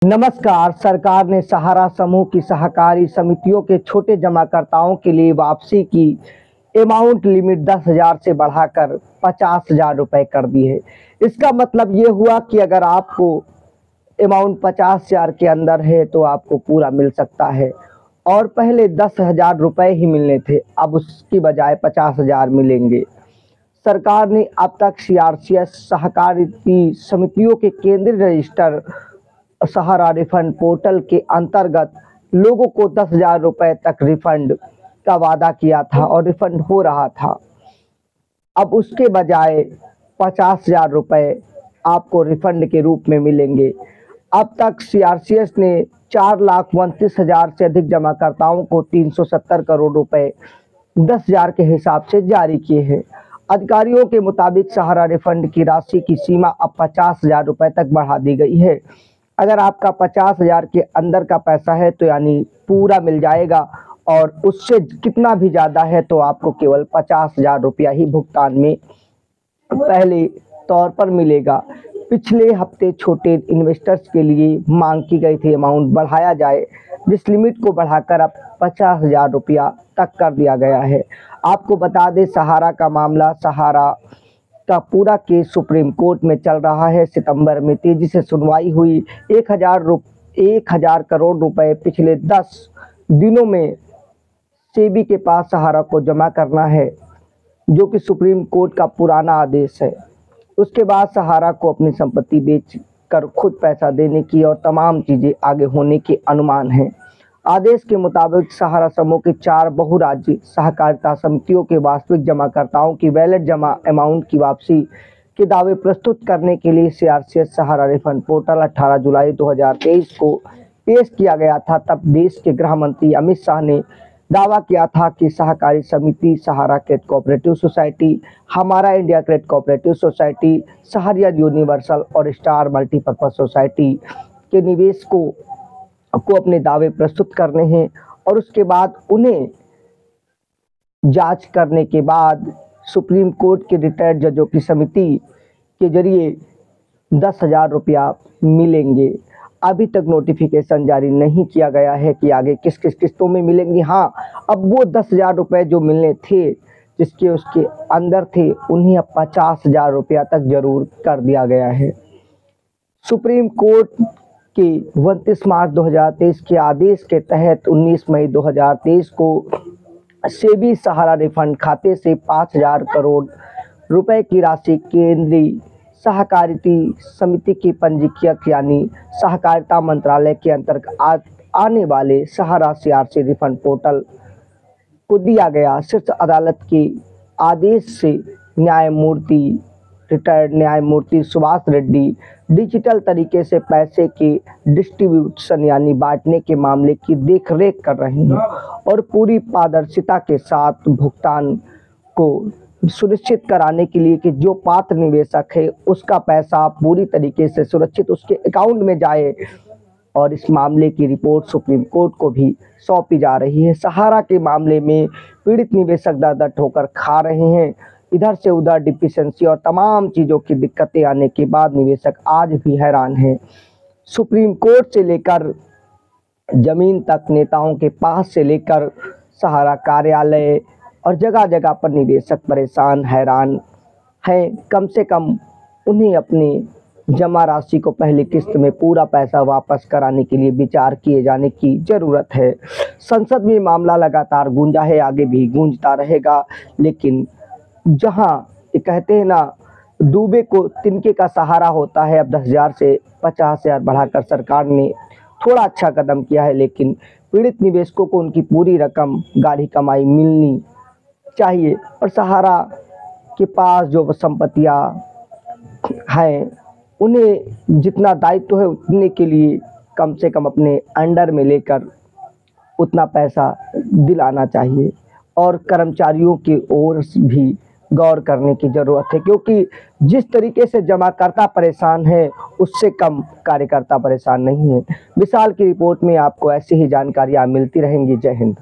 नमस्कार। सरकार ने सहारा समूह की सहकारी समितियों के छोटे जमाकर्ताओं के लिए वापसी की अमाउंट लिमिट 10,000 से बढ़ाकर 50,000 रुपये कर दी है। इसका मतलब ये हुआ कि अगर आपको अमाउंट 50,000 के अंदर है तो आपको पूरा मिल सकता है, और पहले 10,000 रुपये ही मिलने थे, अब उसकी बजाय 50,000 मिलेंगे। सरकार ने अब तक सीआरसीएस सहकारी समितियों के केंद्रीय रजिस्टर सहारा रिफंड पोर्टल के अंतर्गत लोगों को 10,000 रुपये तक रिफंड का वादा किया था और रिफंड हो रहा था। अब उसके बजाय 50,000 रुपये आपको रिफंड के रूप में मिलेंगे। अब तक सीआरसीएस ने 4,29,000 से अधिक जमाकर्ताओं को 370 करोड़ रुपए 10,000 के हिसाब से जारी किए हैं। अधिकारियों के मुताबिक सहारा रिफंड की राशि की सीमा अब 50,000 रुपये तक बढ़ा दी गई है। अगर आपका 50,000 के अंदर का पैसा है तो यानी पूरा मिल जाएगा, और उससे कितना भी ज़्यादा है तो आपको केवल 50,000 रुपया ही भुगतान में पहले तौर पर मिलेगा। पिछले हफ्ते छोटे इन्वेस्टर्स के लिए मांग की गई थी अमाउंट बढ़ाया जाए, जिस लिमिट को बढ़ाकर अब 50,000 रुपया तक कर दिया गया है। आपको बता दें, सहारा का मामला, सहारा का पूरा केस सुप्रीम कोर्ट में चल रहा है। सितंबर में तेजी से सुनवाई हुई। 1,000 करोड़ रुपए पिछले 10 दिनों में सेबी के पास सहारा को जमा करना है, जो कि सुप्रीम कोर्ट का पुराना आदेश है। उसके बाद सहारा को अपनी संपत्ति बेच कर खुद पैसा देने की और तमाम चीज़ें आगे होने के अनुमान हैं। आदेश के मुताबिक सहारा समूह के 4 बहुराज्य सहकारिता समितियों के वास्तविक जमाकर्ताओं की वैलिड जमा अमाउंट की वापसी के दावे प्रस्तुत करने के लिए सीआरसीएस सहारा रिफंड पोर्टल 18 जुलाई 2023 को पेश किया गया था। तब देश के गृह मंत्री अमित शाह ने दावा किया था कि सहकारी समिति सहारा क्रेडिट कोऑपरेटिव सोसाइटी, हमारा India credit cooperative society, Sahariyar universal और स्टार मल्टीपर्पज सोसाइटी के निवेशकों को अपने दावे प्रस्तुत करने हैं, और उसके बाद उन्हें जांच करने के बाद सुप्रीम कोर्ट के रिटायर्ड जजों की समिति के जरिए 10,000 रुपया मिलेंगे। अभी तक नोटिफिकेशन जारी नहीं किया गया है कि आगे किस किस किस्तों में मिलेंगी। हाँ, अब वो 10,000 रुपये जो मिलने थे, जिसके उसके अंदर थे, उन्हें अब 50,000 रुपया तक जरूर कर दिया गया है। सुप्रीम कोर्ट के 29 मार्च 2023 के आदेश के तहत 19 मई 2023 को सेबी सहारा रिफंड खाते से 5,000 करोड़ रुपए की राशि केंद्रीय सहकारिता समिति की पंजीकृत यानी सहकारिता मंत्रालय के अंतर्गत आने वाले सहारा सीआरसी रिफंड पोर्टल को दिया गया। शीर्ष अदालत के आदेश से रिटायर्ड न्यायमूर्ति सुभाष रेड्डी डिजिटल तरीके से पैसे के डिस्ट्रीब्यूशन यानी बांटने के मामले की देखरेख कर रहे हैं, और पूरी पारदर्शिता के साथ भुगतान को सुनिश्चित कराने के लिए कि जो पात्र निवेशक है उसका पैसा पूरी तरीके से सुरक्षित उसके अकाउंट में जाए, और इस मामले की रिपोर्ट सुप्रीम कोर्ट को भी सौंपी जा रही है। सहारा के मामले में पीड़ित निवेशक दर ठोकर खा रहे हैं। इधर से उधर डिफिशिएंसी और तमाम चीज़ों की दिक्कतें आने के बाद निवेशक आज भी हैरान हैं। सुप्रीम कोर्ट से लेकर जमीन तक, नेताओं के पास से लेकर सहारा कार्यालय और जगह जगह पर निवेशक परेशान हैरान हैं। कम से कम उन्हें अपनी जमा राशि को पहली किस्त में पूरा पैसा वापस कराने के लिए विचार किए जाने की ज़रूरत है। संसद में मामला लगातार गूंजा है, आगे भी गूंजता रहेगा। लेकिन जहां ये कहते हैं ना, डूबे को तिनके का सहारा होता है, अब 10,000 से 50,000 बढ़ाकर सरकार ने थोड़ा अच्छा कदम किया है, लेकिन पीड़ित निवेशकों को उनकी पूरी रकम गाढ़ी कमाई मिलनी चाहिए। और सहारा के पास जो संपत्तियां हैं, उन्हें जितना दायित्व है उतने के लिए कम से कम अपने अंडर में लेकर उतना पैसा दिलाना चाहिए, और कर्मचारियों की ओर भी गौर करने की ज़रूरत है, क्योंकि जिस तरीके से जमाकर्ता परेशान है उससे कम कार्यकर्ता परेशान नहीं है। विशाल की रिपोर्ट में आपको ऐसी ही जानकारियाँ मिलती रहेंगी। जय हिंद।